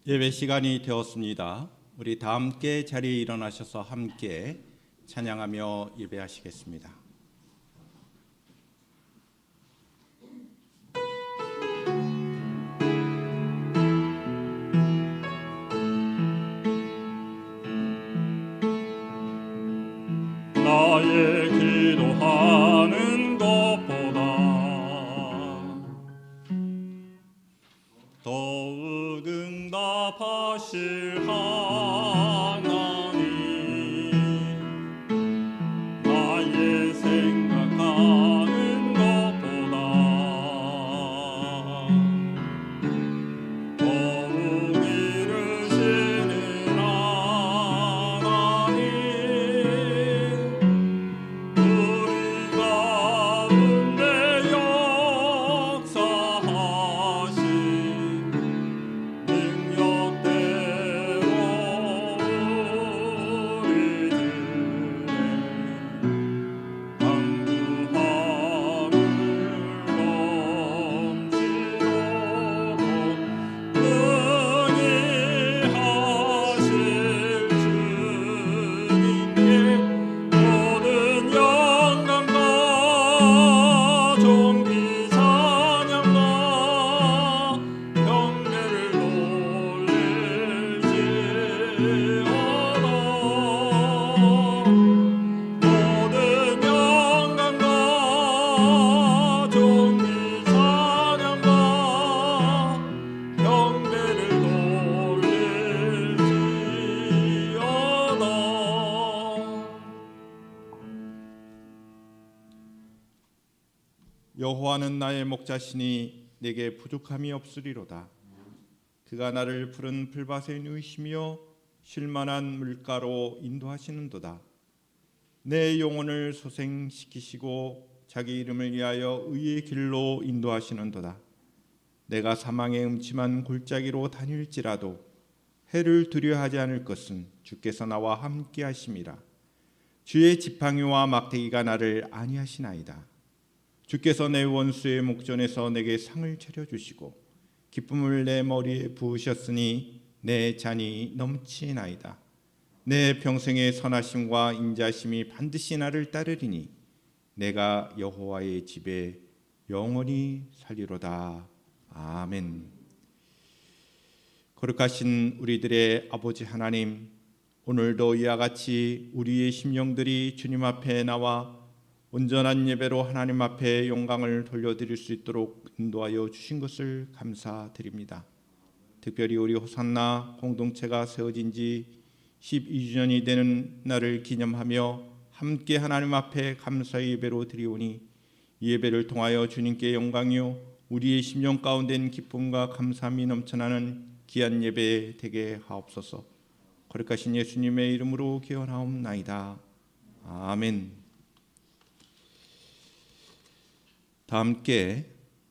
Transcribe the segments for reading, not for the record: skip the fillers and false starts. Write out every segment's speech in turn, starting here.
예배 시간이 되었습니다. 우리 다 함께 자리에 일어나셔서 함께 찬양하며 예배하시겠습니다. 나의 기도하는 것보다 더욱 응답하실 하나님, 나의 생각하는 것보다 더욱 이루시는 하나님, 우리 가운데 역사하신 능력대로 우리들의 강구함을 넘치도록 능히 하실 주님께 모든 영광과 존귀 찬양과 경배를 돌릴지어다. 모든 영광과 존귀 찬양과 경배를 돌릴지어다. 여호와는 나의 목자시니 내게 부족함이 없으리로다. 그가 나를 푸른 풀밭에 누이시며 쉴만한 물가로 인도하시는도다. 내 영혼을 소생시키시고 자기 이름을 위하여 의의 길로 인도하시는도다. 내가 사망의 음침한 골짜기로 다닐지라도 해를 두려워하지 않을 것은 주께서 나와 함께 하심이라. 주의 지팡이와 막대기가 나를 안위하시나이다. 주께서 내 원수의 목전에서 내게 상을 차려주시고 기쁨을 내 머리에 부으셨으니 내 잔이 넘치나이다. 내 평생의 선하심과 인자심이 반드시 나를 따르리니 내가 여호와의 집에 영원히 살리로다. 아멘. 거룩하신 우리들의 아버지 하나님, 오늘도 이와 같이 우리의 심령들이 주님 앞에 나와 온전한 예배로 하나님 앞에 영광을 돌려드릴 수 있도록 인도하여 주신 것을 감사드립니다. 특별히 우리 호산나 공동체가 세워진 지 12주년이 되는 날을 기념하며 함께 하나님 앞에 감사의 예배로 드리오니 이 예배를 통하여 주님께 영광이요 우리의 심령 가운데는 기쁨과 감사함이 넘쳐나는 귀한 예배 되게 하옵소서. 거룩하신 예수님의 이름으로 기원하옵나이다. 아멘. 다 함께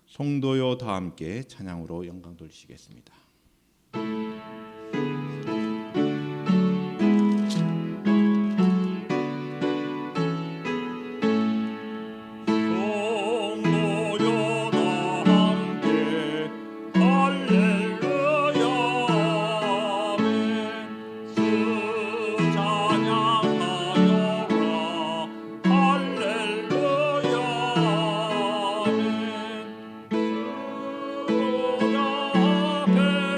성도요 다 함께 찬양으로 영광 돌리시겠습니다. 앞에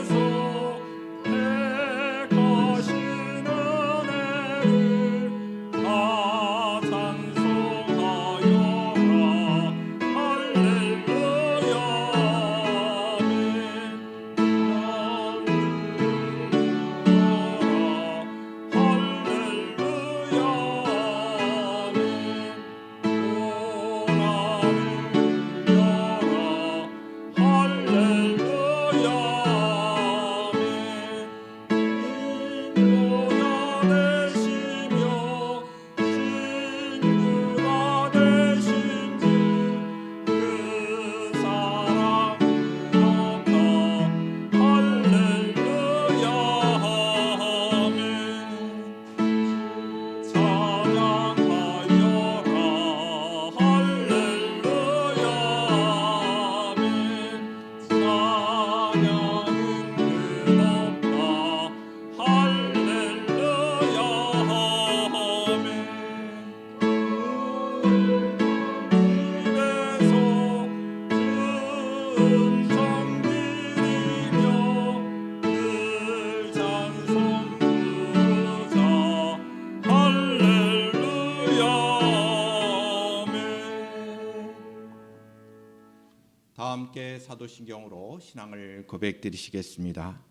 함께 사도신경으로 신앙을 고백드리시겠습니다.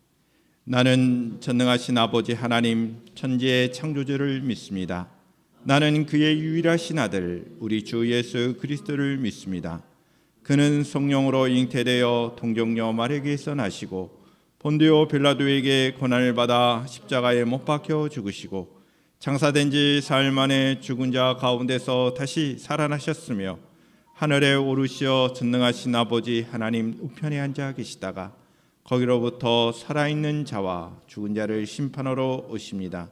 나는 전능하신 아버지 하나님 천지의 창조주를 믿습니다. 나는 그의 유일하신 아들 우리 주 예수 그리스도를 믿습니다. 그는 성령으로 잉태되어 동정녀 마리아에게서 나시고 본디오 빌라도에게 고난을 받아 십자가에 못 박혀 죽으시고 장사된 지 사흘 만에 죽은 자 가운데서 다시 살아나셨으며 하늘에 오르시어 전능하신 아버지 하나님 우편에 앉아 계시다가 거기로부터 살아있는 자와 죽은 자를 심판하러 오십니다.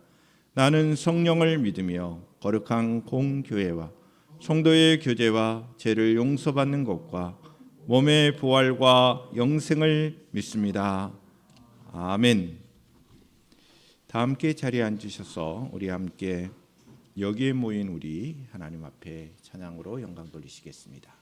나는 성령을 믿으며 거룩한 공교회와 성도의 교제와 죄를 용서받는 것과 몸의 부활과 영생을 믿습니다. 아멘. 다 함께 자리에 앉으셔서 우리 함께 여기에 모인 우리 하나님 앞에 찬양으로 영광 돌리시겠습니다.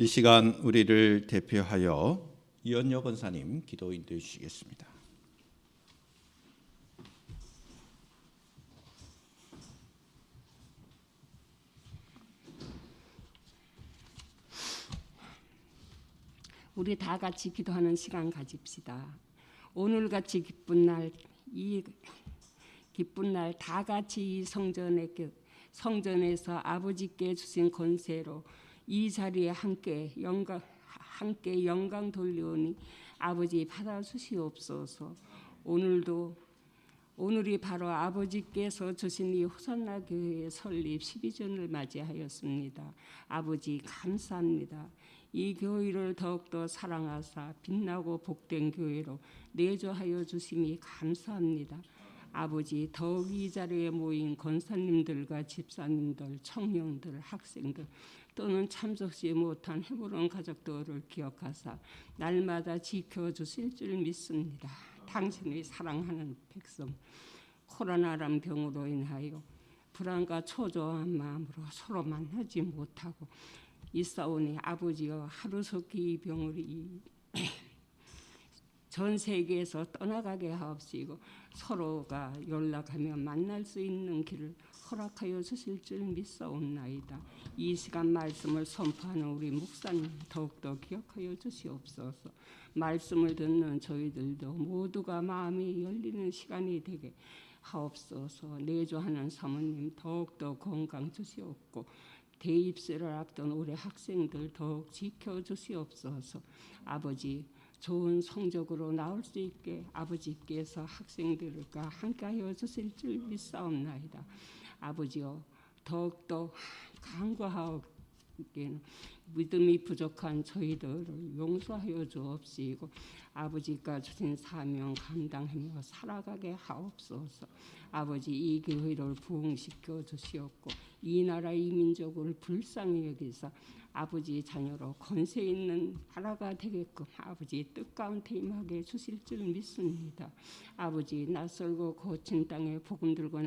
이 시간 우리를 대표하여 이현여 권사님 기도 인도해 주시겠습니다. 우리 다 같이 기도하는 시간 가집시다. 오늘같이 기쁜 날, 이 기쁜 날 다 같이 이 성전에서 아버지께 주신 권세로 이 자리에 함께 영광 돌려오니 아버지 받아주시옵소서. 오늘이 바로 아버지께서 주신 이 호산나 교회의 설립 12주년을 맞이하였습니다. 아버지 감사합니다. 이 교회를 더욱더 사랑하사 빛나고 복된 교회로 내조하여 주심이 감사합니다. 아버지 더욱 이 자리에 모인 권사님들과 집사님들, 청년들, 학생들 또는 참석지 못한 헤브론 가족들을 기억하사 날마다 지켜주실 줄 믿습니다. 당신이 사랑하는 백성, 코로나란 병으로 인하여 불안과 초조한 마음으로 서로 만나지 못하고 있사오니 아버지여 하루속히 이 병을 전 세계에서 떠나가게 하옵시고 서로가 연락하며 만날 수 있는 길을 허락하여 주실 줄 믿사옵나이다. 이 시간 말씀을 선포하는 우리 목사님 더욱더 기억하여 주시옵소서. 말씀을 듣는 저희들도 모두가 마음이 열리는 시간이 되게 하옵소서. 내조하는 사모님 더욱더 건강 주시옵고 대입시를 앞둔 우리 학생들 더욱 지켜주시옵소서. 아버지 좋은 성적으로 나올 수 있게 아버지께서 학생들과 함께하여 주실 줄 믿사옵나이다. 아버지여 더욱더 간구하옵기는 믿음이 부족한 저희들을 용서하여 주옵시고 아버지가 주신 사명 감당하며 살아가게 하옵소서. 아버지 이 교회를 부흥시켜 주시옵고 이 나라 이 민족을 불쌍히 여기사 아버지 자녀로 권세 있는 나라가 되게끔 아버지 뜻 가운데 임하게 주실 줄 믿습니다. 아버지 낯설고 거친 땅에 복음 들고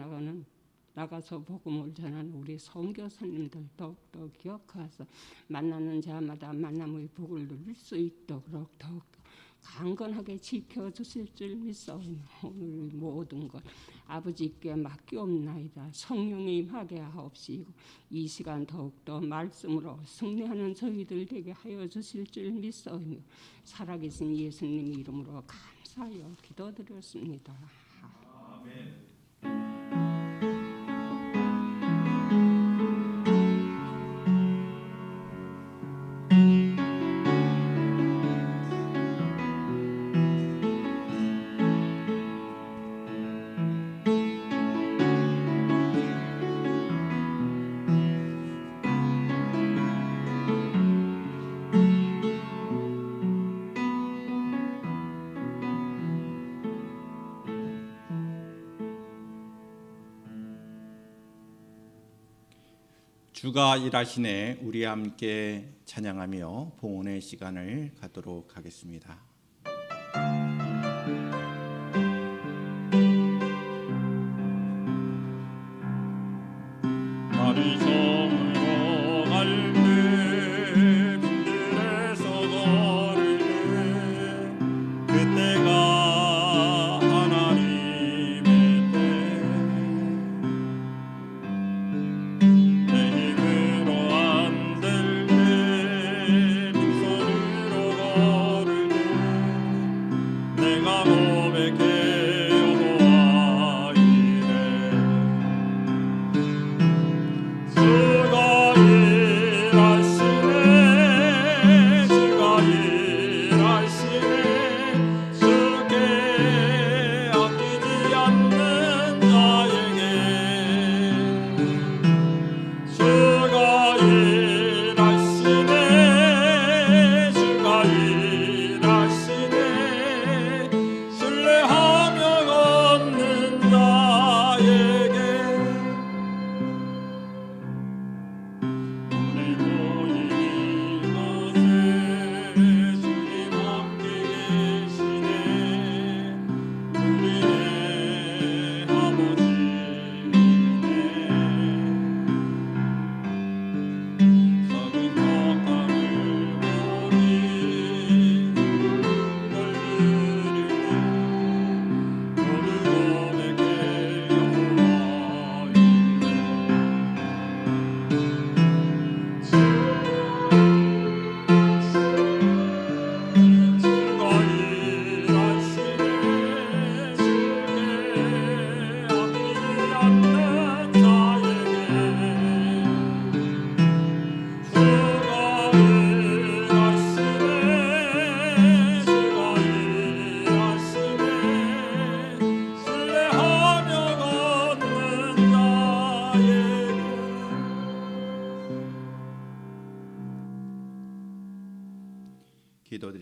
나가서 복음을 전하는 우리 선교사님들 더욱더 기억하사 만나는 자마다 만남의 복을 누릴 수 있도록 더욱더 강건하게 지켜주실 줄 믿사오며 오늘 모든 것 아버지께 맡기옵나이다. 성령이 임하게 하옵시고 이 시간 더욱더 말씀으로 승리하는 저희들 되게 하여 주실 줄 믿사오며 살아계신 예수님 이름으로 감사하여 기도드렸습니다. 아멘. 주가 일하시네 우리 함께 찬양하며 봉헌의 시간을 갖도록 하겠습니다. 날이 저물어 갈 때 빈들에서 걸을 때 그때가 하나님의 때 내 힘으로 안 될 때 빈손으로 걸을 때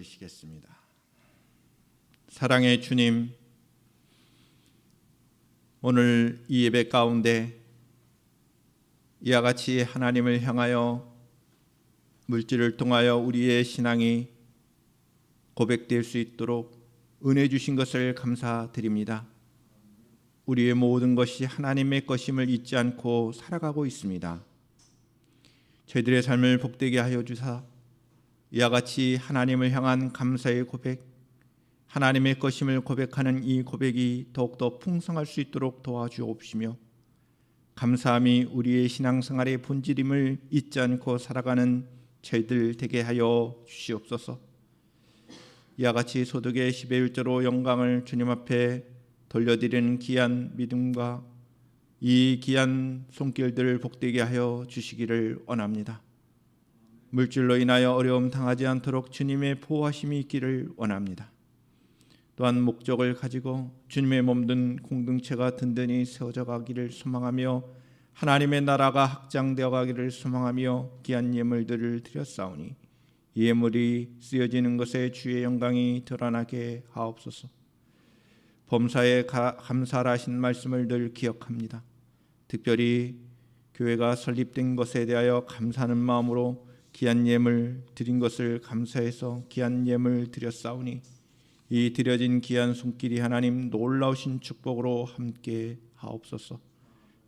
올리시겠습니다. 사랑의 주님, 오늘 이 예배 가운데 이와 같이 하나님을 향하여 물질을 통하여 우리의 신앙이 고백될 수 있도록 은혜 주신 것을 감사드립니다. 우리의 모든 것이 하나님의 것임을 잊지 않고 살아가고 있습니다. 저희들의 삶을 복되게 하여 주사 이와 같이 하나님을 향한 감사의 고백, 하나님의 것임을 고백하는 이 고백이 더욱더 풍성할 수 있도록 도와주옵시며 감사함이 우리의 신앙생활의 본질임을 잊지 않고 살아가는 저희들 되게 하여 주시옵소서. 이와 같이 소득의 10의 1조로 영광을 주님 앞에 돌려드리는 귀한 믿음과 이 귀한 손길들을 복되게 하여 주시기를 원합니다. 물질로 인하여 어려움 당하지 않도록 주님의 보호하심이 있기를 원합니다. 또한 목적을 가지고 주님의 몸된 공동체가 든든히 세워져 가기를 소망하며 하나님의 나라가 확장되어 가기를 소망하며 귀한 예물들을 드렸사오니 이 예물이 쓰여지는 것에 주의 영광이 드러나게 하옵소서. 범사에 감사하신 말씀을 늘 기억합니다. 특별히 교회가 설립된 것에 대하여 감사하는 마음으로 귀한 예물 드린 것을 감사해서 귀한 예물 드렸사오니 이 드려진 귀한 손길이 하나님 놀라우신 축복으로 함께 하옵소서.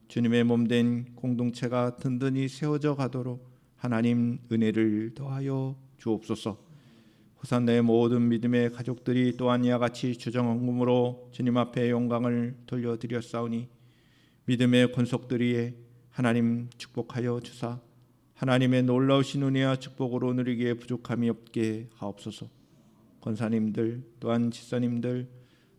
주님의 몸된 공동체가 든든히 세워져 가도록 하나님 은혜를 더하여 주옵소서. 호산나의 모든 믿음의 가족들이 또한 이와 같이 주정헌금으로 주님 앞에 영광을 돌려드렸사오니 믿음의 권속들이에 하나님 축복하여 주사 하나님의 놀라우신 은혜와 축복으로 누리기에 부족함이 없게 하옵소서. 권사님들 또한 집사님들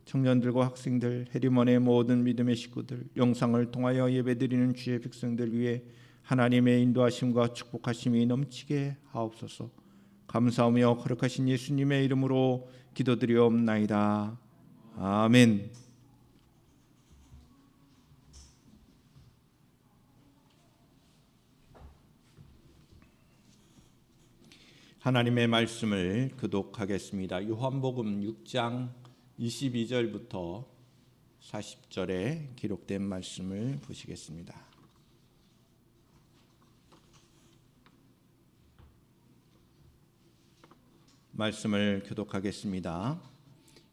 청년들과 학생들 해리먼의 모든 믿음의 식구들 영상을 통하여 예배드리는 주의 백성들 위해 하나님의 인도하심과 축복하심이 넘치게 하옵소서. 감사하며 거룩하신 예수님의 이름으로 기도드리옵나이다. 아멘. 하나님의 말씀을 교독하겠습니다. 요한복음 6장 22절부터 40절에 기록된 말씀을 보시겠습니다. 말씀을 교독하겠습니다.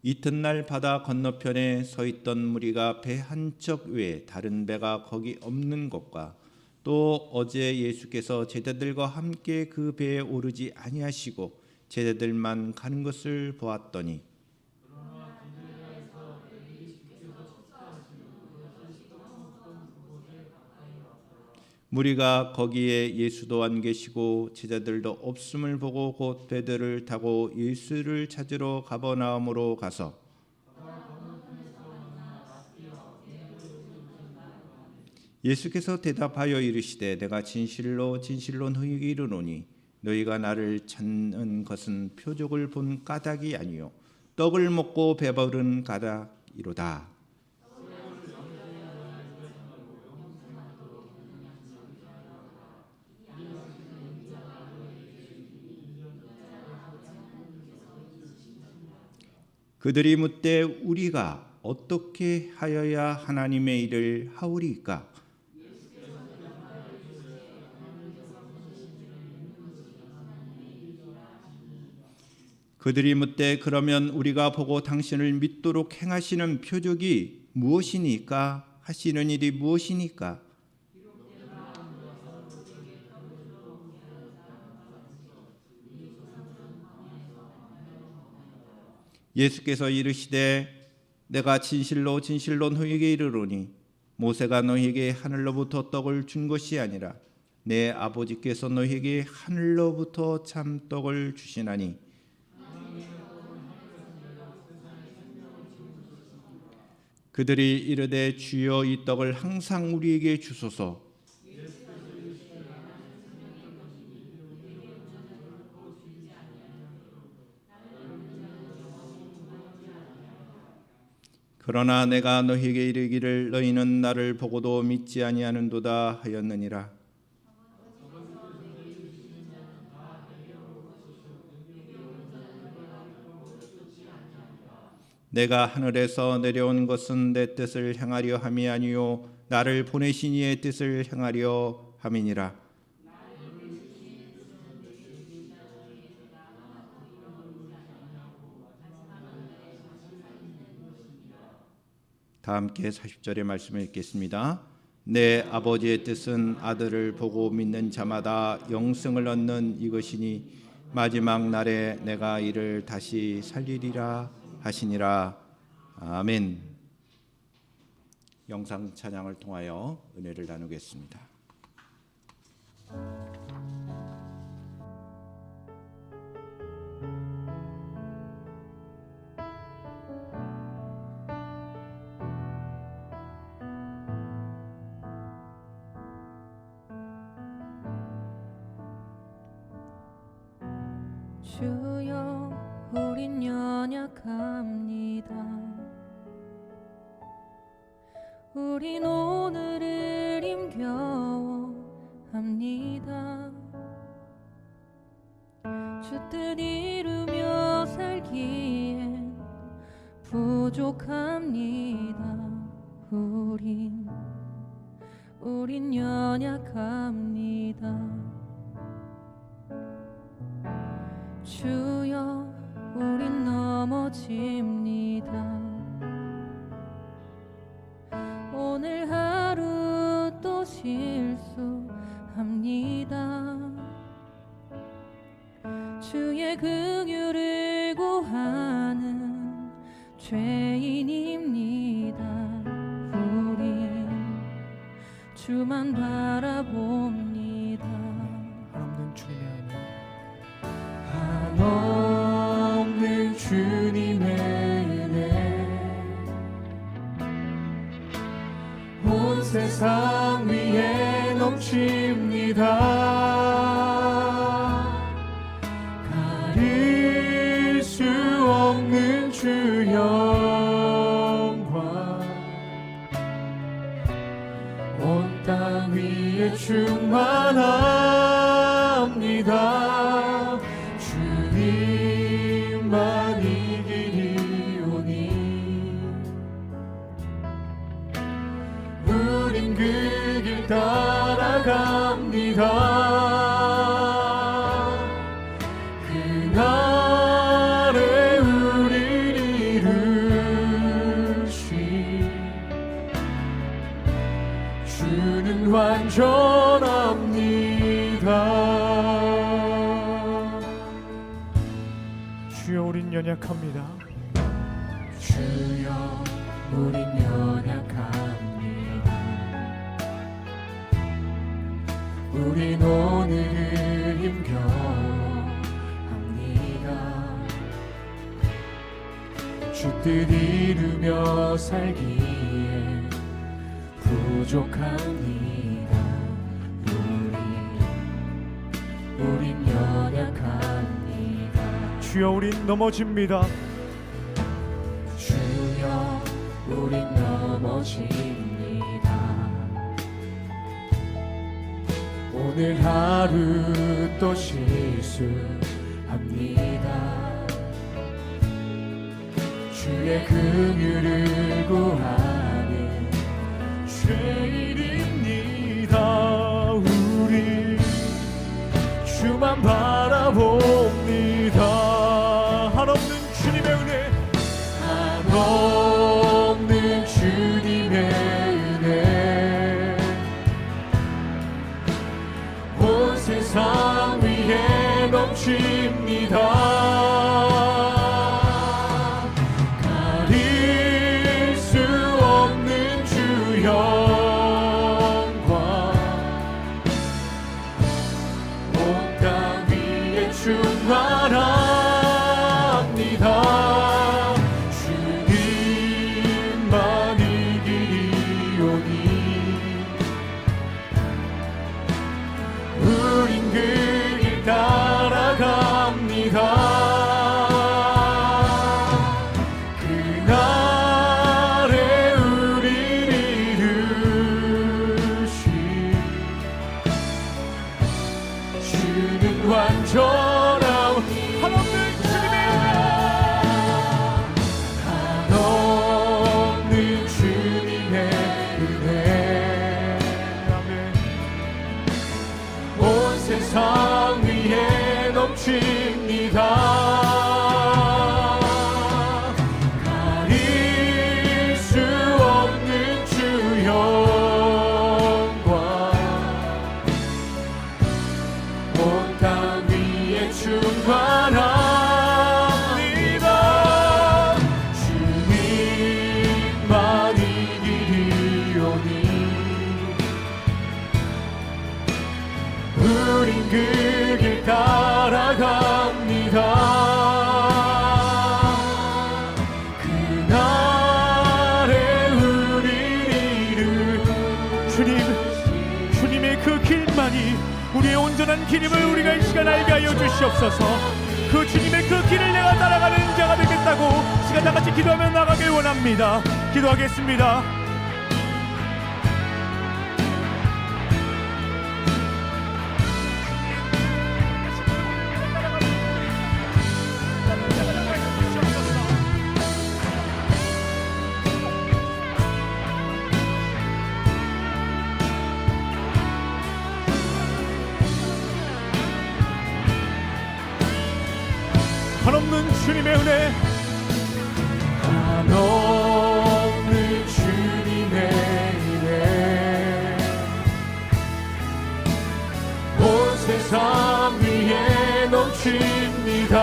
이튿날 바다 건너편에 서 있던 무리가 배 한 척 외에 다른 배가 거기 없는 것과 또 어제 예수께서 제자들과 함께 그 배에 오르지 아니하시고 제자들만 가는 것을 보았더니 무리가 거기에 예수도 안 계시고 제자들도 없음을 보고 곧 배들을 타고 예수를 찾으러 가버나움으로 가서 예수께서 대답하여 이르시되 내가 진실로 진실로 너희에게 이르노니 너희가 나를 찾는 것은 표적을 본 까닭이 아니요 떡을 먹고 배부른 까닭이로다. 그들이 묻되 우리가 어떻게 하여야 하나님의 일을 하오리까? 그들이 묻되 그러면 우리가 보고 당신을 믿도록 행하시는 표적이 무엇이니까? 하시는 일이 무엇이니까? 예수께서 이르시되 내가 진실로 진실로 너희에게 이르노니 모세가 너희에게 하늘로부터 떡을 준 것이 아니라 내 아버지께서 너희에게 하늘로부터 참 떡을 주시나니 그들이 이르되 주여 이 떡을 항상 우리에게 주소서. 그러나 내가 너희에게 이르기를 너희는 나를 보고도 믿지 아니하는도다 하였느니라. 내가 하늘에서 내려온 것은 내 뜻을 행하려 함이 아니요 나를 보내신 이의 뜻을 행하려 함이니라. 다 함께 40절의 말씀을 읽겠습니다. 내 아버지의 뜻은 아들을 보고 믿는 자마다 영생을 얻는 이것이니 마지막 날에 내가 이를 다시 살리리라 하시니라. 아멘. 영상 찬양을 통하여 은혜를 나누겠습니다. 주여 우린 연약합니다. 우린 오늘을 힘겨워합니다. 주 뜻 이루며 살기엔 부족합니다. 우린 연약합니다. 주여 우린 넘어집니다. 오늘 하루 또 실수합니다. 주의 긍휼을 구하는 죄인입니다. 우린 주만 바라봅니다. 한없는 주님의 한없는 주님의 은혜 온 세상 위에 넘칩니다. 가릴 수 없는 주 영광 온 땅 위에 충만합니다. 주님만 이 길이 오니 우린 그 길 따라갑니다. 그날에 우릴 이루시 주는 완전합니다. 주여 우린 연약합니다. 주여 우린 연약합니다. 우린 오늘을 힘겨워합니다. 주 뜻 이루며 살기에 부족합니다. 우린 연약합니다. 주여 우린 넘어집니다. 주여 우린 넘어집니다. 오늘 하루 또 실수합니다. 주의 긍휼을 구하는 죄인입니다. 우리 주만 바라봅니다. 한없는 주님의 은혜 한없는 주님의 은혜 온 세상 위에 넘칩니다. 가릴 수 그 길 따라갑니다. 그날의 우리를 주님의 그 길만이 우리의 온전한 길임을 우리가 이 시간 알게 하여 주시옵소서. 그 주님의 그 길을 내가 따라가는 자가 되겠다고 시간 다 같이 기도하며 나가길 원합니다. 기도하겠습니다. 한없는 주님의 은혜, 한없는 주님의 은혜, 온 세상 위에 넘칩니다.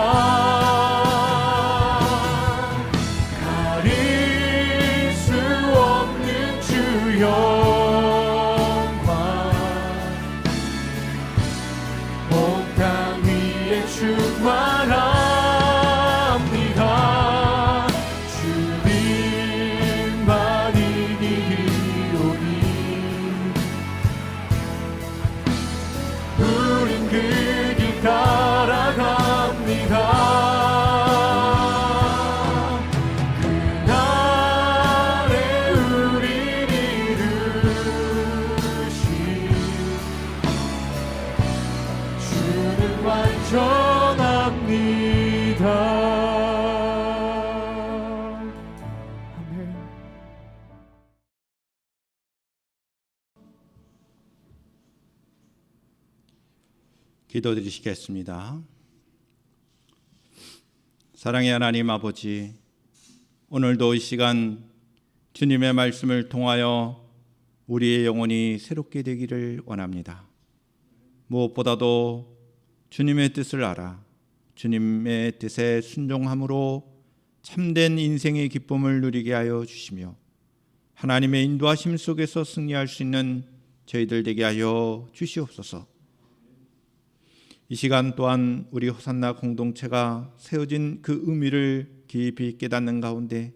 가릴 수 없는 주 영광, 온 땅 위에 충만합니다. 주님만 이기리오니 우린 그 길 따라갑니다. 그날에 우리를 이루신 주는 완전합니다. 아멘. 기도드리시겠습니다. 사랑의 하나님 아버지, 오늘도 이 시간 주님의 말씀을 통하여 우리의 영혼이 새롭게 되기를 원합니다. 무엇보다도 주님의 뜻을 알아 주님의 뜻에 순종함으로 참된 인생의 기쁨을 누리게 하여 주시며 하나님의 인도하심 속에서 승리할 수 있는 저희들 되게 하여 주시옵소서. 이 시간 또한 우리 호산나 공동체가 세워진 그 의미를 깊이 깨닫는 가운데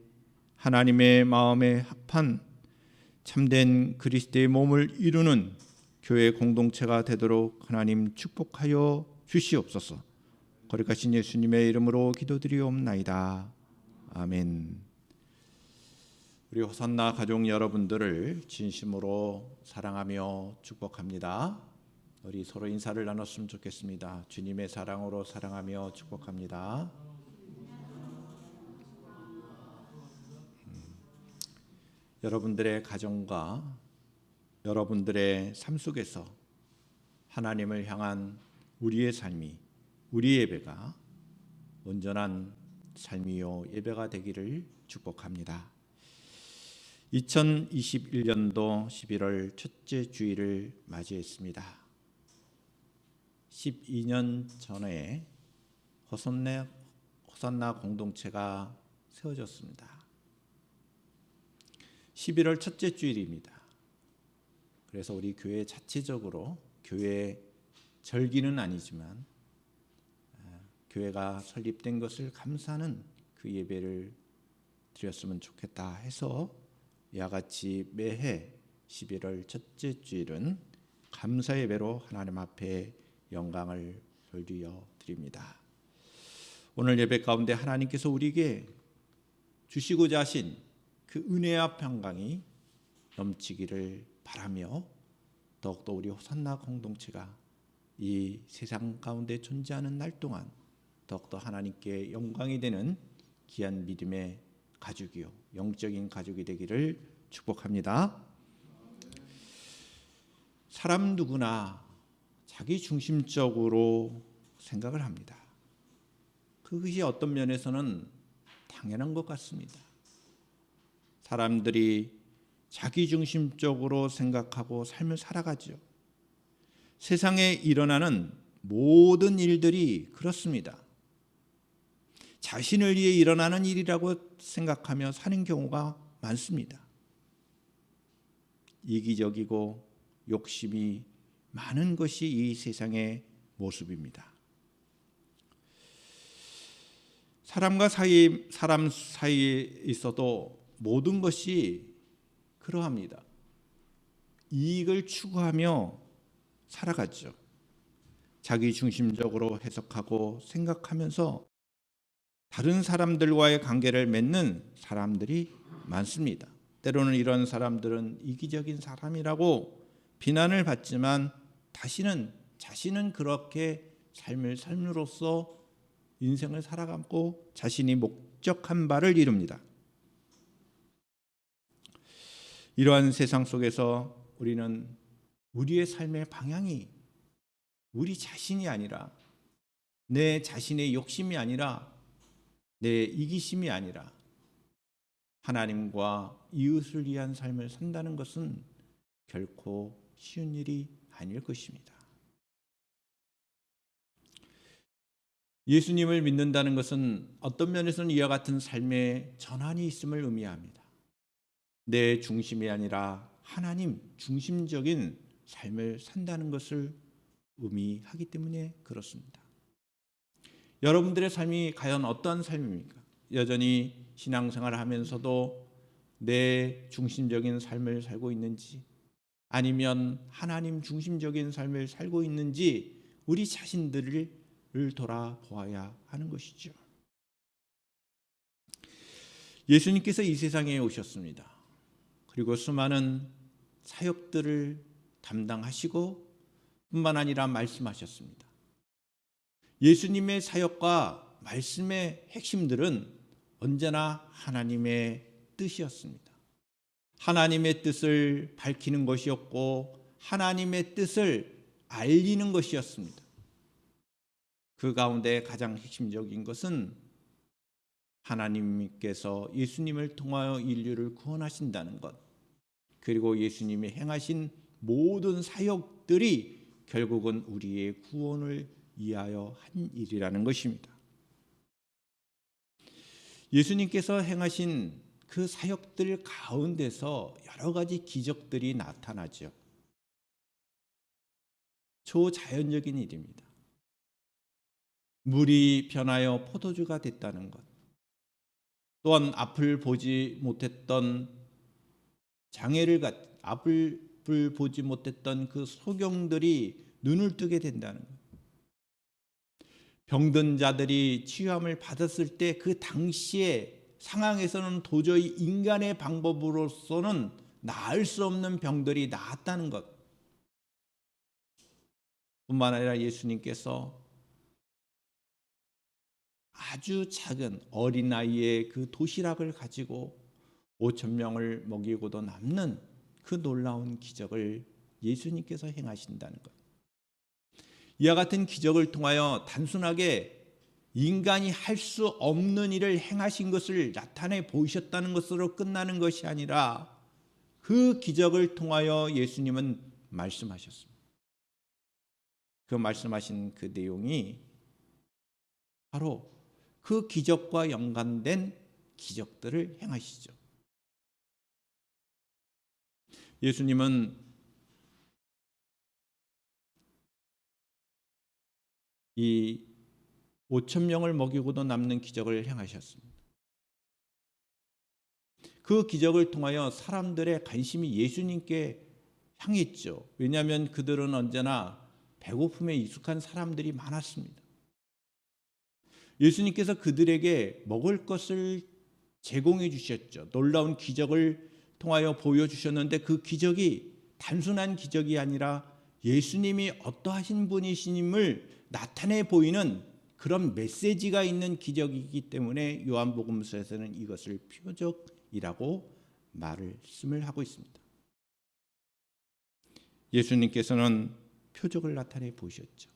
하나님의 마음에 합한 참된 그리스도의 몸을 이루는 교회 공동체가 되도록 하나님 축복하여 주시옵소서. 거룩하신 예수님의 이름으로 기도드리옵나이다. 아멘. 우리 호산나 가족 여러분들을 진심으로 사랑하며 축복합니다. 우리 서로 인사를 나눴으면 좋겠습니다. 주님의 사랑으로 사랑하며 축복합니다. 여러분들의 가정과 여러분들의 삶 속에서 하나님을 향한 우리의 삶이, 우리 예배가 온전한 삶이요 예배가 되기를 축복합니다. 2021년도 11월 첫째 주일을 맞이했습니다. 12년 전에 호산나 공동체가 세워졌습니다. 11월 첫째 주일입니다. 그래서 우리 교회 자체적으로 교회 절기는 아니지만 교회가 설립된 것을 감사하는 그 예배를 드렸으면 좋겠다 해서 이와 같이 매해 11월 첫째 주일은 감사 예배로 하나님 앞에 영광을 돌려 드립니다. 오늘 예배 가운데 하나님께서 우리에게 주시고자 하신 그 은혜와 평강이 넘치기를 바라며 더욱더 우리 호산나 공동체가 이 세상 가운데 존재하는 날 동안 더욱더 하나님께 영광이 되는 귀한 믿음의 가족이요 영적인 가족이 되기를 축복합니다. 사람 누구나 자기 중심적으로 생각을 합니다. 그것이 어떤 면에서는 당연한 것 같습니다. 사람들이 자기 중심적으로 생각하고 삶을 살아가죠. 세상에 일어나는 모든 일들이 그렇습니다. 자신을 위해 일어나는 일이라고 생각하며 사는 경우가 많습니다. 이기적이고 욕심이 많은 것이 이 세상의 모습입니다. 사람 사이에 있어도 모든 것이 그러합니다. 이익을 추구하며 살아가죠. 자기 중심적으로 해석하고 생각하면서 다른 사람들과의 관계를 맺는 사람들이 많습니다. 때로는 이런 사람들은 이기적인 사람이라고 비난을 받지만 자신은 그렇게 삶을 삶으로써 인생을 살아가고 자신이 목적한 바를 이룹니다. 이러한 세상 속에서 우리는 우리의 삶의 방향이 우리 자신이 아니라, 내 자신의 욕심이 아니라, 내 이기심이 아니라 하나님과 이웃을 위한 삶을 산다는 것은 결코 쉬운 일이 아닐 것입니다. 예수님을 믿는다는 것은 어떤 면에서는 이와 같은 삶의 전환이 있음을 의미합니다. 내 중심이 아니라 하나님 중심적인 삶을 산다는 것을 의미하기 때문에 그렇습니다. 여러분들의 삶이 과연 어떠한 삶입니까? 여전히 신앙생활을 하면서도 내 중심적인 삶을 살고 있는지, 아니면 하나님 중심적인 삶을 살고 있는지 우리 자신들을 돌아보아야 하는 것이죠. 예수님께서 이 세상에 오셨습니다. 그리고 수많은 사역들을 담당하시고 뿐만 아니라 말씀하셨습니다. 예수님의 사역과 말씀의 핵심들은 언제나 하나님의 뜻이었습니다. 하나님의 뜻을 밝히는 것이었고 하나님의 뜻을 알리는 것이었습니다. 그 가운데 가장 핵심적인 것은 하나님께서 예수님을 통하여 인류를 구원하신다는 것, 그리고 예수님이 행하신 모든 사역들이 결국은 우리의 구원을 위하여 한 일이라는 것입니다. 예수님께서 행하신 그 사역들 가운데서 여러 가지 기적들이 나타나죠. 초자연적인 일입니다. 물이 변하여 포도주가 됐다는 것, 또한 앞을 보지 못했던 앞을 보지 못했던 그 소경들이 눈을 뜨게 된다는 것, 병든 자들이 치유함을 받았을 때 그 당시의 상황에서는 도저히 인간의 방법으로서는 나을 수 없는 병들이 나았다는 것, 뿐만 아니라 예수님께서 아주 작은 어린아이의 그 도시락을 가지고 5,000명을 먹이고도 남는 그 놀라운 기적을 예수님께서 행하신다는 것, 이와 같은 기적을 통하여 단순하게 인간이 할 수 없는 일을 행하신 것을 나타내 보이셨다는 것으로 끝나는 것이 아니라 그 기적을 통하여 예수님은 말씀하셨습니다. 그 말씀하신 그 내용이 바로 그 기적과 연관된 기적들을 행하시죠. 예수님은 이 5,000명을 먹이고도 남는 기적을 행하셨습니다. 그 기적을 통하여 사람들의 관심이 예수님께 향했죠. 왜냐하면 그들은 언제나 배고픔에 익숙한 사람들이 많았습니다. 예수님께서 그들에게 먹을 것을 제공해 주셨죠. 놀라운 기적을 통하여 보여주셨는데 그 기적이 단순한 기적이 아니라 예수님이 어떠하신 분이심을 나타내 보이는 그런 메시지가 있는 기적이기 때문에 요한복음서에서는 이것을 표적이라고 말씀을 하고 있습니다. 예수님께서는 표적을 나타내 보셨죠.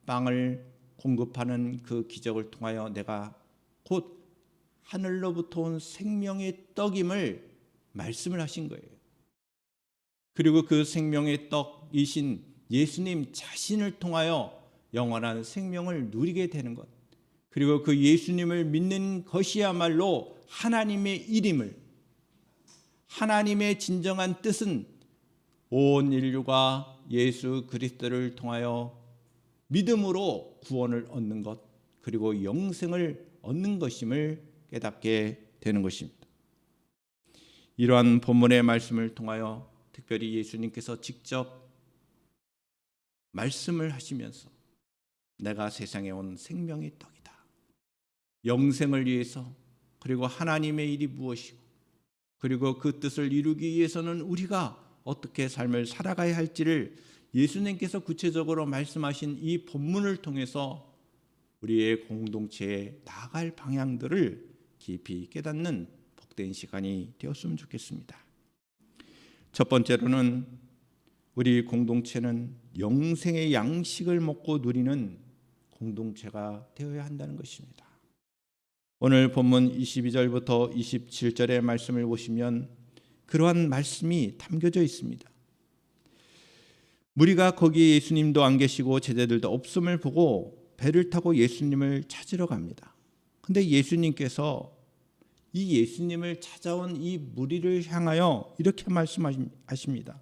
빵을 공급하는 그 기적을 통하여 내가 곧 하늘로부터 온 생명의 떡임을 말씀을 하신 거예요. 그리고 그 생명의 떡이신 예수님 자신을 통하여 영원한 생명을 누리게 되는 것, 그리고 그 예수님을 믿는 것이야말로 하나님의 일임을, 하나님의 진정한 뜻은 온 인류가 예수 그리스도를 통하여 믿음으로 구원을 얻는 것, 그리고 영생을 얻는 것임을 깨닫게 되는 것입니다. 이러한 본문의 말씀을 통하여 특별히 예수님께서 직접 말씀을 하시면서 내가 세상에 온 생명의 떡이다, 영생을 위해서, 그리고 하나님의 일이 무엇이고, 그리고 그 뜻을 이루기 위해서는 우리가 어떻게 삶을 살아가야 할지를 예수님께서 구체적으로 말씀하신 이 본문을 통해서 우리의 공동체에 나아갈 방향들을 깊이 깨닫는 복된 시간이 되었으면 좋겠습니다. 첫 번째로는 우리 공동체는 영생의 양식을 먹고 누리는 공동체가 되어야 한다는 것입니다. 오늘 본문 22절부터 27절의 말씀을 보시면 그러한 말씀이 담겨져 있습니다. 무리가 거기에 예수님도 안 계시고 제자들도 없음을 보고 배를 타고 예수님을 찾으러 갑니다. 근데 예수님께서 이 예수님을 찾아온 이 무리를 향하여 이렇게 말씀하십니다.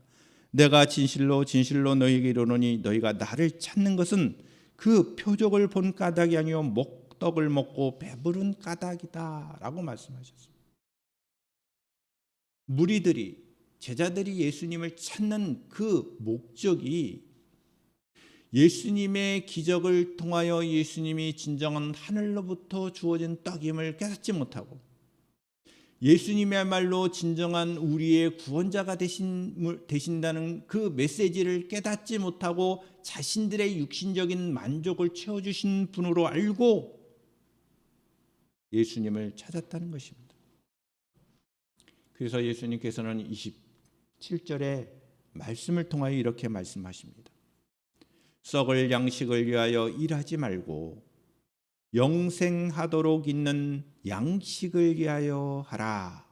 내가 진실로 진실로 너희에게 이르노니 너희가 나를 찾는 것은 그 표적을 본 까닭이 아니요 떡을 먹고 배부른 까닭이다 라고 말씀하셨습니다. 무리들이, 제자들이 예수님을 찾는 그 목적이 예수님의 기적을 통하여 예수님이 진정한 하늘로부터 주어진 떡임을 깨닫지 못하고 예수님이야말로 진정한 우리의 구원자가 되신다는 그 메시지를 깨닫지 못하고 자신들의 육신적인 만족을 채워주신 분으로 알고 예수님을 찾았다는 것입니다. 그래서 예수님께서는 27절에 말씀을 통하여 이렇게 말씀하십니다. 썩을 양식을 위하여 일하지 말고 영생하도록 있는 양식을 위하여 하라.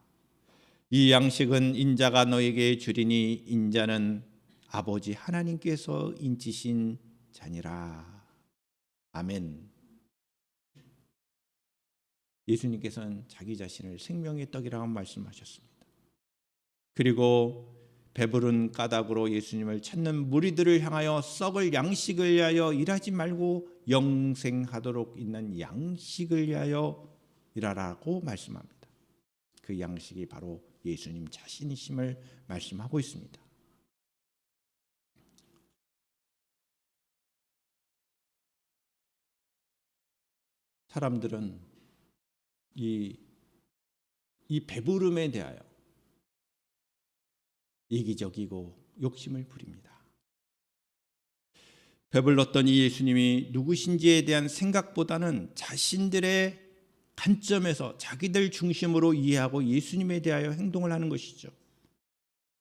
이 양식은 인자가 너에게 주리니 인자는 아버지 하나님께서 인치신 자니라. 아멘. 예수님께서는 자기 자신을 생명의 떡이라고 말씀하셨습니다. 그리고 배부른 까닭으로 예수님을 찾는 무리들을 향하여 썩을 양식을 위하여 일하지 말고 영생하도록 있는 양식을 위하여 일하라고 말씀합니다. 그 양식이 바로 예수님 자신이심을 말씀하고 있습니다. 사람들은 이 배부름에 대하여 이기적이고 욕심을 부립니다. 배불렀던 이 예수님이 누구신지에 대한 생각보다는 자신들의 관점에서 자기들 중심으로 이해하고 예수님에 대하여 행동을 하는 것이죠.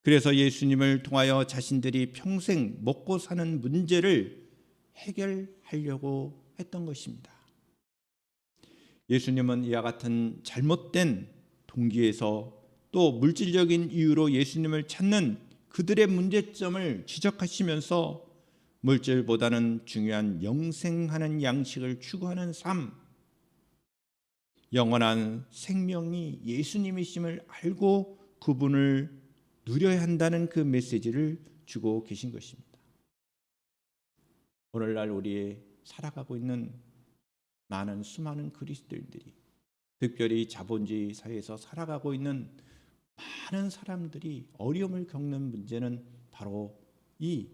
그래서 예수님을 통하여 자신들이 평생 먹고 사는 문제를 해결하려고 했던 것입니다. 예수님은 이와 같은 잘못된 동기에서 또 물질적인 이유로 예수님을 찾는 그들의 문제점을 지적하시면서 물질보다는 중요한 영생하는 양식을 추구하는 삶, 영원한 생명이 예수님이심을 알고 그분을 누려야 한다는 그 메시지를 주고 계신 것입니다. 오늘날 우리의 살아가고 있는 많은 수많은 그리스도인들이, 특별히 자본주의 사회에서 살아가고 있는 많은 사람들이 어려움을 겪는 문제는 바로 이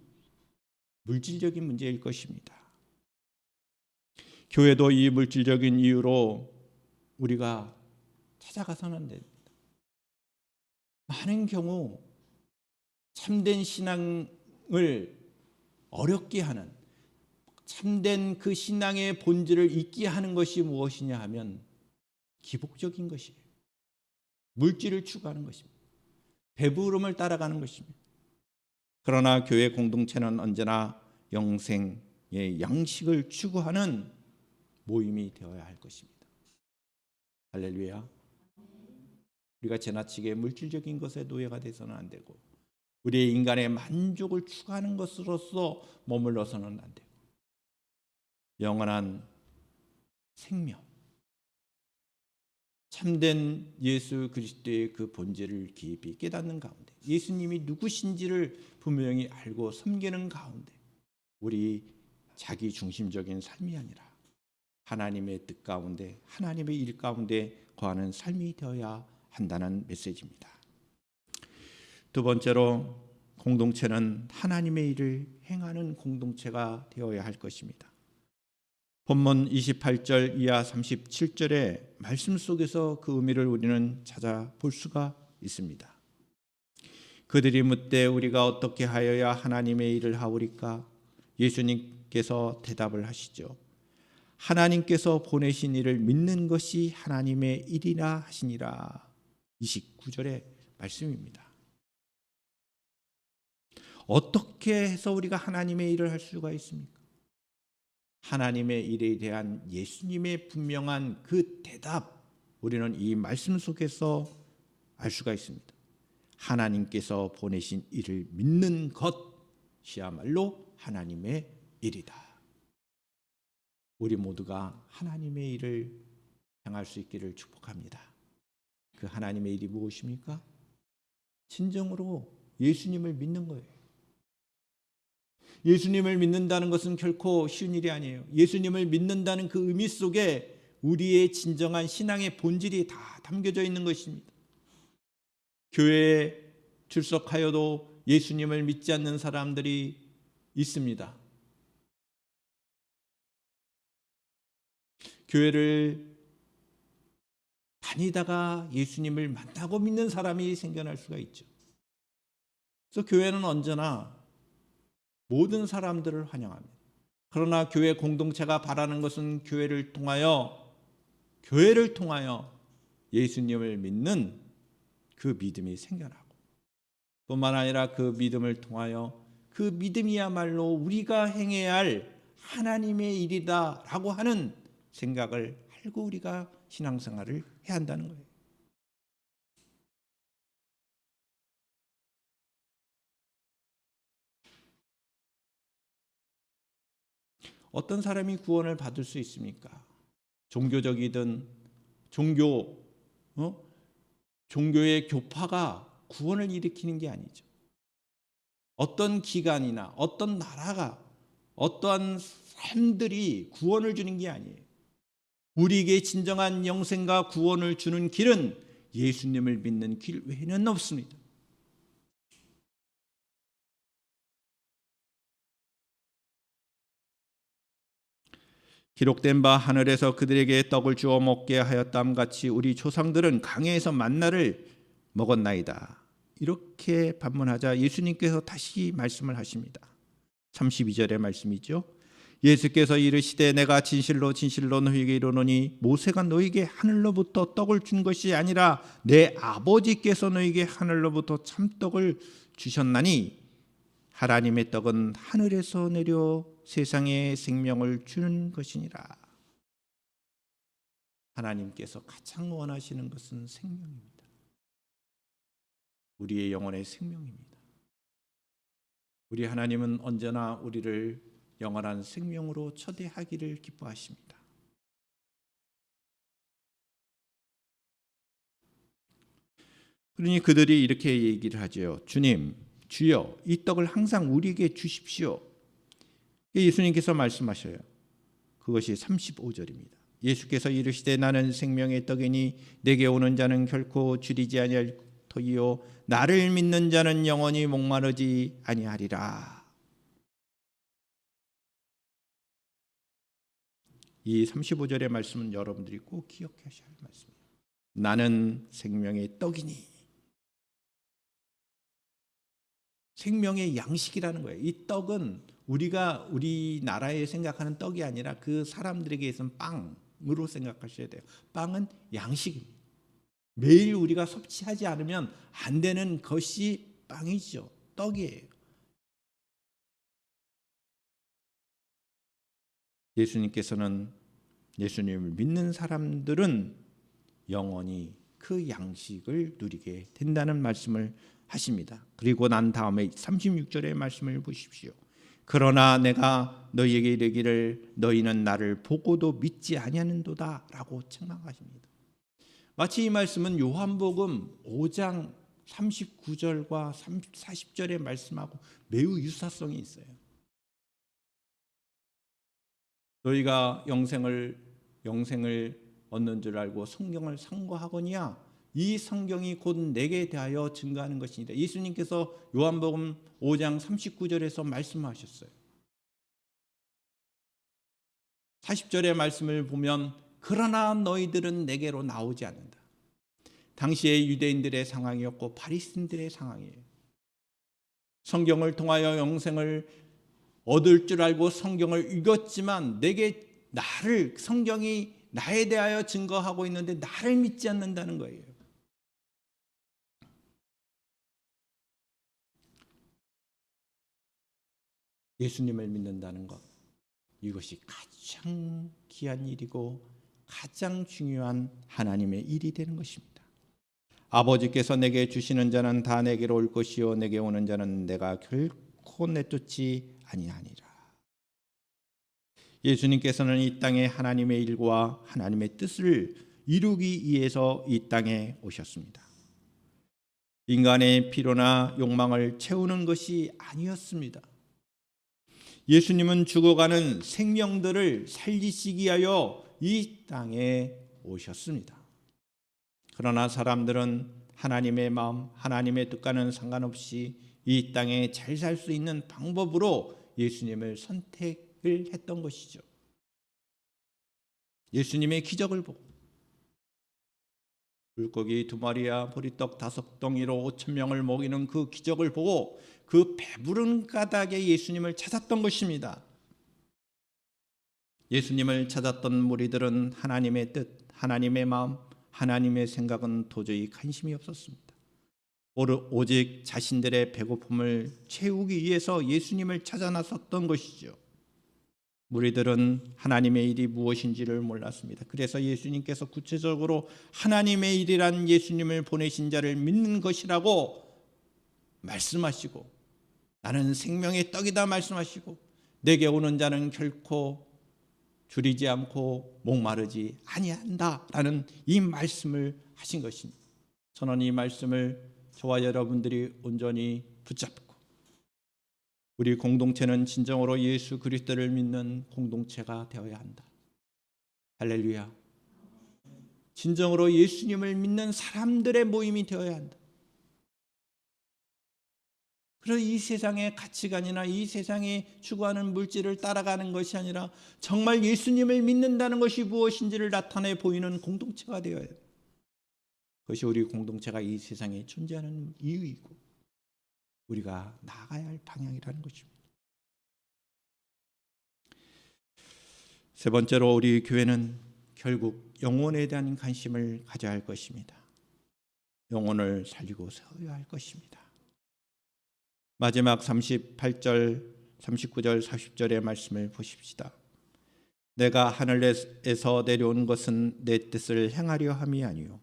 물질적인 문제일 것입니다. 교회도 이 물질적인 이유로 우리가 찾아가서는 안 됩니다. 많은 경우 참된 신앙을 어렵게 하는, 참된 그 신앙의 본질을 잊게 하는 것이 무엇이냐 하면 기복적인 것이에요. 물질을 추구하는 것입니다. 배부름을 따라가는 것입니다. 그러나 교회 공동체는 언제나 영생의 양식을 추구하는 모임이 되어야 할 것입니다. 할렐루야. 우리가 지나치게 물질적인 것에 노예가 돼서는 안 되고 우리의 인간의 만족을 추구하는 것으로서 머물러서는 안 되고 영원한 생명, 참된 예수 그리스도의 그 본질을 깊이 깨닫는 가운데, 예수님이 누구신지를 분명히 알고 섬기는 가운데, 우리 자기 중심적인 삶이 아니라 하나님의 뜻 가운데, 하나님의 일 가운데 거하는 삶이 되어야 한다는 메시지입니다. 두 번째로, 공동체는 하나님의 일을 행하는 공동체가 되어야 할 것입니다. 본문 28절 이하 37절의 말씀 속에서 그 의미를 우리는 찾아볼 수가 있습니다. 그들이 묻되 우리가 어떻게 하여야 하나님의 일을 하오리까? 예수님께서 대답을 하시죠. 하나님께서 보내신 이를 믿는 것이 하나님의 일이라 하시니라. 29절의 말씀입니다. 어떻게 해서 우리가 하나님의 일을 할 수가 있습니까? 하나님의 일에 대한 예수님의 분명한 그 대답, 우리는 이 말씀 속에서 알 수가 있습니다. 하나님께서 보내신 일을 믿는 것이야말로 하나님의 일이다. 우리 모두가 하나님의 일을 행할 수 있기를 축복합니다. 그 하나님의 일이 무엇입니까? 진정으로 예수님을 믿는 거예요. 예수님을 믿는다는 것은 결코 쉬운 일이 아니에요. 예수님을 믿는다는 그 의미 속에 우리의 진정한 신앙의 본질이 다 담겨져 있는 것입니다. 교회에 출석하여도 예수님을 믿지 않는 사람들이 있습니다. 교회를 다니다가 예수님을 만나고 믿는 사람이 생겨날 수가 있죠. 그래서 교회는 언제나 모든 사람들을 환영합니다. 그러나 교회 공동체가 바라는 것은 교회를 통하여 예수님을 믿는 그 믿음이 생겨나고, 뿐만 아니라 그 믿음을 통하여 그 믿음이야말로 우리가 행해야 할 하나님의 일이다라고 하는 생각을 알고 우리가 신앙생활을 해야 한다는 거예요. 어떤 사람이 구원을 받을 수 있습니까? 종교적이든 종교의 교파가 구원을 일으키는 게 아니죠. 어떤 기관이나 어떤 나라가, 어떠한 삶들이 구원을 주는 게 아니에요. 우리에게 진정한 영생과 구원을 주는 길은 예수님을 믿는 길 외에는 없습니다. 기록된 바 하늘에서 그들에게 떡을 주어 먹게 하였다함 같이 우리 조상들은 강에서 만나를 먹었나이다. 이렇게 반문하자 예수님께서 다시 말씀을 하십니다. 32절의 말씀이죠. 예수께서 이르시되 내가 진실로 진실로 너희에게 이르노니 모세가 너희에게 하늘로부터 떡을 준 것이 아니라 내 아버지께서 너희에게 하늘로부터 참떡을 주셨나니 하나님의 떡은 하늘에서 내려 세상에 생명을 주는 것이니라. 하나님께서 가장 원하시는 것은 생명입니다. 우리의 영혼의 생명입니다. 우리 하나님은 언제나 우리를 영원한 생명으로 초대하기를 기뻐하십니다. 그러니 그들이 이렇게 얘기를 하죠. 주님, 주여, 이 떡을 항상 우리에게 주십시오. 예수님께서 말씀하셔요. 그것이 35절입니다. 예수께서 이르시되 나는 생명의 떡이니 내게 오는 자는 결코 줄이지 아니할 터이요 나를 믿는 자는 영원히 목마르지 아니하리라. 이 35절의 말씀은 여러분들이 꼭 기억하셔야 할 말씀이에요. 나는 생명의 떡이니. 생명의 양식이라는 거예요. 이 떡은 우리가 우리나라에 생각하는 떡이 아니라 그 사람들에게서는 빵으로 생각하셔야 돼요. 빵은 양식입니다. 매일 우리가 섭취하지 않으면 안 되는 것이 빵이죠. 떡이에요. 예수님께서는 예수님을 믿는 사람들은 영원히 그 양식을 누리게 된다는 말씀을 하십니다. 그리고 난 다음에 36절의 말씀을 보십시오. 그러나 내가 너희에게 이르기를 너희는 나를 보고도 믿지 아니하는도다 라고 책망하십니다. 마치 이 말씀은 요한복음 5장 39절과 40절의 말씀하고 매우 유사성이 있어요. 너희가 영생을 얻는 줄 알고 성경을 상고하거니와 이 성경이 곧 내게 대하여 증거하는 것이니라. 예수님께서 요한복음 5장 39절에서 말씀하셨어요. 40절의 말씀을 보면 그러나 너희들은 내게로 나오지 않는다. 당시의 유대인들의 상황이었고 바리새인들의 상황이에요. 성경을 통하여 영생을 얻을 줄 알고 성경을 읽었지만 성경이 나에 대하여 증거하고 있는데 나를 믿지 않는다는 거예요. 예수님을 믿는다는 것, 이것이 가장 귀한 일이고 가장 중요한 하나님의 일이 되는 것입니다. 아버지께서 내게 주시는 자는 다 내게로 올 것이요 내게 오는 자는 내가 결코 내쫓지 아니하니라. 예수님께서는 이 땅에 하나님의 일과 하나님의 뜻을 이루기 위해서 이 땅에 오셨습니다. 인간의 필요나 욕망을 채우는 것이 아니었습니다. 예수님은 죽어가는 생명들을 살리시기 위하여 이 땅에 오셨습니다. 그러나 사람들은 하나님의 마음, 하나님의 뜻과는 상관없이 이 땅에 잘 살 수 있는 방법으로 예수님을 선택을 했던 것이죠. 예수님의 기적을 보고 물고기 2마리와 보리떡 5덩이로 5,000명을 먹이는 그 기적을 보고 그 배부른 까닭에 예수님을 찾았던 것입니다. 예수님을 찾았던 무리들은 하나님의 뜻, 하나님의 마음, 하나님의 생각은 도저히 관심이 없었습니다. 오직 자신들의 배고픔을 채우기 위해서 예수님을 찾아 나섰던 것이죠. 무리들은 하나님의 일이 무엇인지를 몰랐습니다. 그래서 예수님께서 구체적으로 하나님의 일이란 예수님을 보내신 자를 믿는 것이라고 말씀하시고 나는 생명의 떡이다 말씀하시고 내게 오는 자는 결코 줄이지 않고 목마르지 아니한다라는 이 말씀을 하신 것입니다. 저는 이 말씀을 저와 여러분들이 온전히 붙잡고 우리 공동체는 진정으로 예수 그리스도를 믿는 공동체가 되어야 한다. 할렐루야. 진정으로 예수님을 믿는 사람들의 모임이 되어야 한다. 그래서 이 세상의 가치관이나 이 세상에 추구하는 물질을 따라가는 것이 아니라 정말 예수님을 믿는다는 것이 무엇인지를 나타내 보이는 공동체가 되어야 해요. 그것이 우리 공동체가 이 세상에 존재하는 이유이고 우리가 나아가야 할 방향이라는 것입니다. 세 번째로 우리 교회는 결국 영혼에 대한 관심을 가져야 할 것입니다. 영혼을 살리고 세워야 할 것입니다. 마지막 38절, 39절, 40절의 말씀을 보십시다. 내가 하늘에서 내려온 것은 내 뜻을 행하려 함이 아니요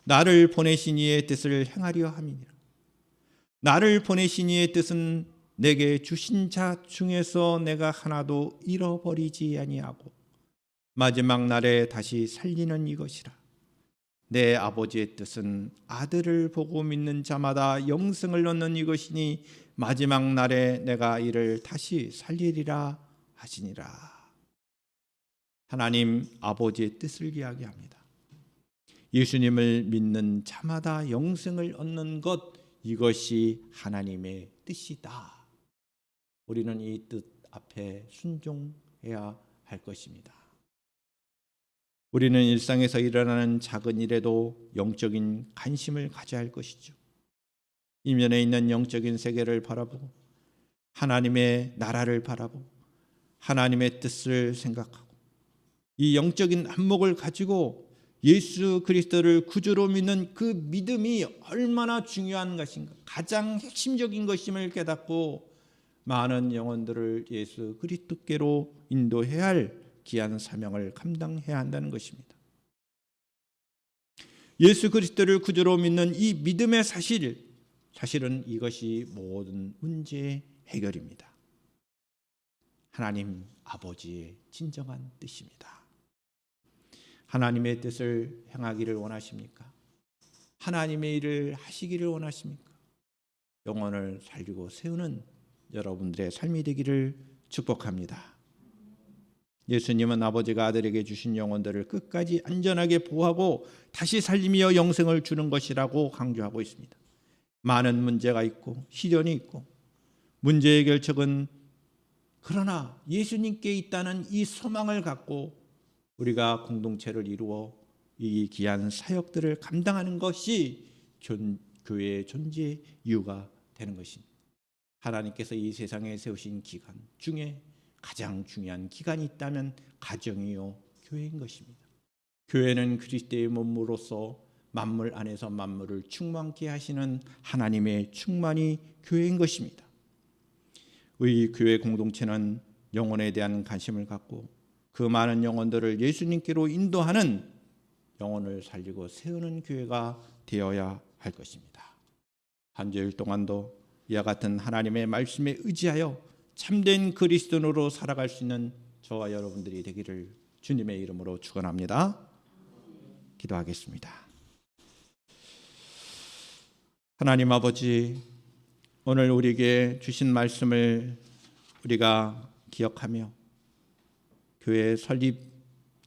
나를 보내신 이의 뜻을 행하려 함이니라. 나를 보내신 이의 뜻은 내게 주신 자 중에서 내가 하나도 잃어버리지 아니하고 마지막 날에 다시 살리는 이것이라. 내 아버지의 뜻은 아들을 보고 믿는 자마다 영생을 얻는 이것이니 마지막 날에 내가 이를 다시 살리리라 하시니라. 하나님 아버지의 뜻을 이야기합니다. 예수님을 믿는 자마다 영생을 얻는 것, 이것이 하나님의 뜻이다. 우리는 이 뜻 앞에 순종해야 할 것입니다. 우리는 일상에서 일어나는 작은 일에도 영적인 관심을 가져야 할 것이죠. 이면에 있는 영적인 세계를 바라보고 하나님의 나라를 바라보고 하나님의 뜻을 생각하고 이 영적인 안목을 가지고 예수 그리스도를 구주로 믿는 그 믿음이 얼마나 중요한 것인가, 가장 핵심적인 것임을 깨닫고 많은 영혼들을 예수 그리스도께로 인도해야 할 귀한 사명을 감당해야 한다는 것입니다. 예수 그리스도를 구주로 믿는 이 믿음의 사실은 이것이 모든 문제의 해결입니다. 하나님 아버지의 진정한 뜻입니다. 하나님의 뜻을 행하기를 원하십니까? 하나님의 일을 하시기를 원하십니까? 영혼을 살리고 세우는 여러분들의 삶이 되기를 축복합니다. 예수님은 아버지가 아들에게 주신 영혼들을 끝까지 안전하게 보호하고 다시 살리며 영생을 주는 것이라고 강조하고 있습니다. 많은 문제가 있고 시련이 있고 문제의 결정은 그러나 예수님께 있다는 이 소망을 갖고 우리가 공동체를 이루어 이 귀한 사역들을 감당하는 것이 교회의 존재 이유가 되는 것입니다. 하나님께서 이 세상에 세우신 기간 중에 가장 중요한 기간이 있다면 가정이요 교회인 것입니다. 교회는 그리스도의 몸으로서 만물 안에서 만물을 충만케 하시는 하나님의 충만이 교회인 것입니다. 우리 교회 공동체는 영혼에 대한 관심을 갖고 그 많은 영혼들을 예수님께로 인도하는 영혼을 살리고 세우는 교회가 되어야 할 것입니다. 한 주일 동안도 이와 같은 하나님의 말씀에 의지하여 참된 그리스도인으로 살아갈 수 있는 저와 여러분들이 되기를 주님의 이름으로 축원합니다. 기도하겠습니다. 하나님 아버지, 오늘 우리에게 주신 말씀을 우리가 기억하며 교회 설립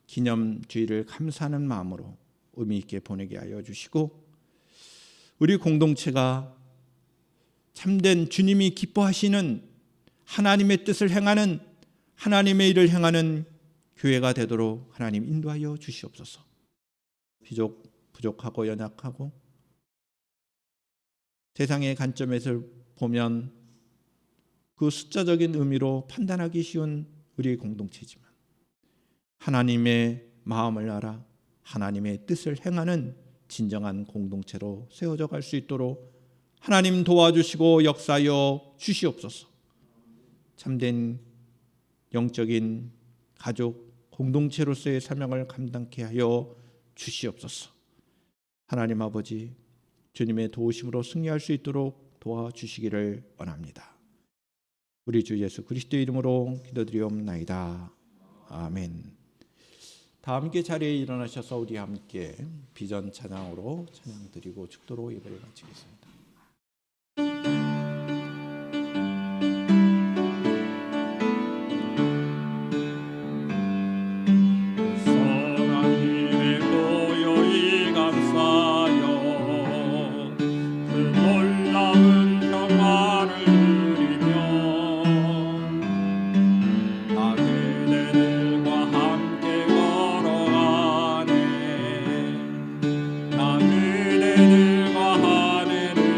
기념주일을 감사하는 마음으로 의미 있게 보내게 하여 주시고 우리 공동체가 참된 주님이 기뻐하시는 하나님의 뜻을 행하는 하나님의 일을 행하는 교회가 되도록 하나님 인도하여 주시옵소서. 비록 부족하고 연약하고 세상의 관점에서 보면 그 숫자적인 의미로 판단하기 쉬운 우리 공동체지만 하나님의 마음을 알아 하나님의 뜻을 행하는 진정한 공동체로 세워져 갈 수 있도록 하나님 도와주시고 역사하여 주시옵소서. 참된 영적인 가족 공동체로서의 사명을 감당케 하여 주시옵소서. 하나님 아버지, 주님의 도우심으로 승리할 수 있도록 도와주시기를 원합니다. 우리 주 예수 그리스도의 이름으로 기도드리옵나이다. 아멘. 다 함께 자리에 일어나셔서 우리 함께 비전 찬양으로 찬양드리고 축도로 예배를 마치겠습니다. 선하님의 고요히 감사여 그 놀라운 평화를 누리며 나 그대들과 함께 걸어가네 나 그대들과 하늘을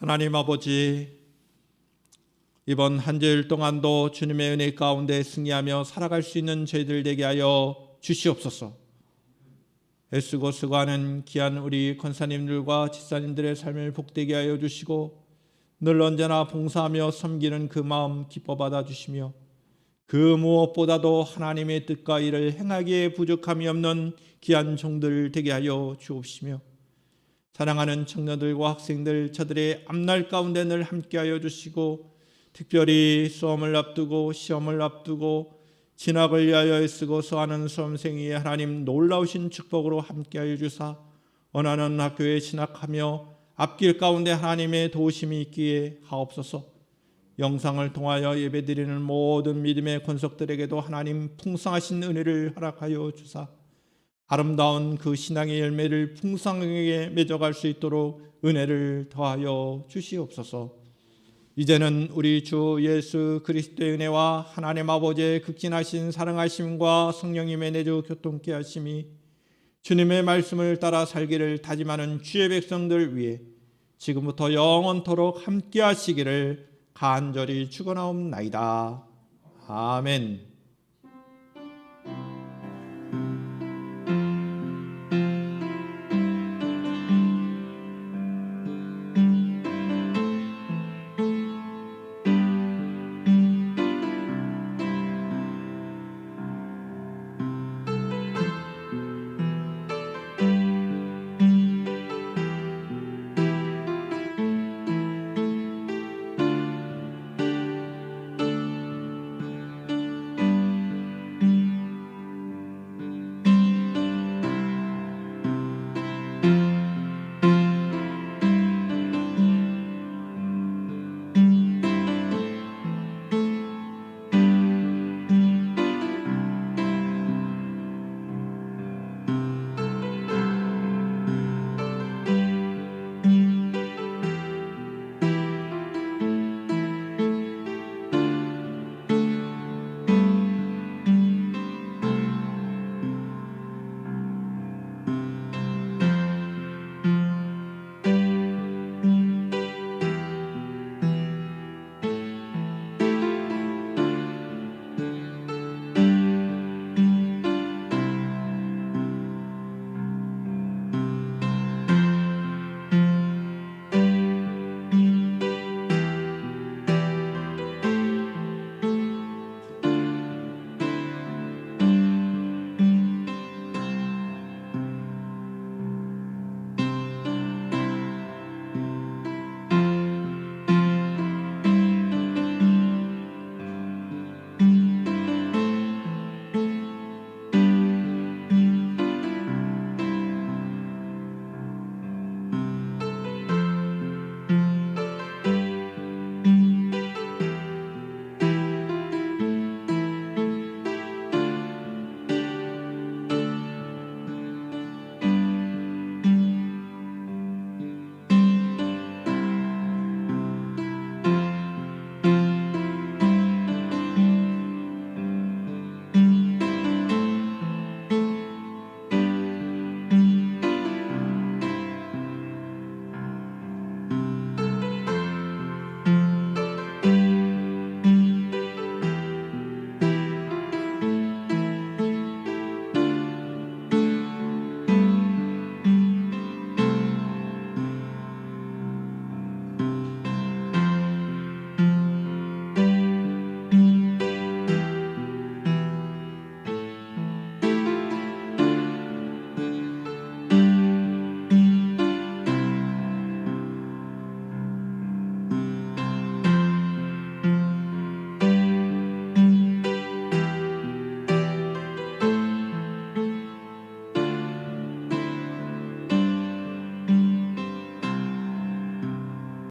하나님 아버지, 이번 한 주일 동안도 주님의 은혜 가운데 승리하며 살아갈 수 있는 저희들 되게 하여 주시옵소서. 애쓰고 수고하는 귀한 우리 권사님들과 집사님들의 삶을 복되게 하여 주시고 늘 언제나 봉사하며 섬기는 그 마음 기뻐 받아 주시며 그 무엇보다도 하나님의 뜻과 일을 행하기에 부족함이 없는 귀한 종들 되게 하여 주옵시며 사랑하는 청년들과 학생들 저들의 앞날 가운데 늘 함께하여 주시고 특별히 수험을 앞두고 시험을 앞두고 진학을 위하여 애쓰고 서하는 수험생이 하나님 놀라우신 축복으로 함께하여 주사 원하는 학교에 진학하며 앞길 가운데 하나님의 도우심이 있기에 하옵소서. 영상을 통하여 예배드리는 모든 믿음의 권속들에게도 하나님 풍성하신 은혜를 허락하여 주사 아름다운 그 신앙의 열매를 풍성하게 맺어갈 수 있도록 은혜를 더하여 주시옵소서. 이제는 우리 주 예수 그리스도의 은혜와 하나님 아버지의 극진하신 사랑하심과 성령님의 내주 교통케 하심이 주님의 말씀을 따라 살기를 다짐하는 주의 백성들 위해 지금부터 영원토록 함께 하시기를 간절히 축원하옵나이다. 아멘.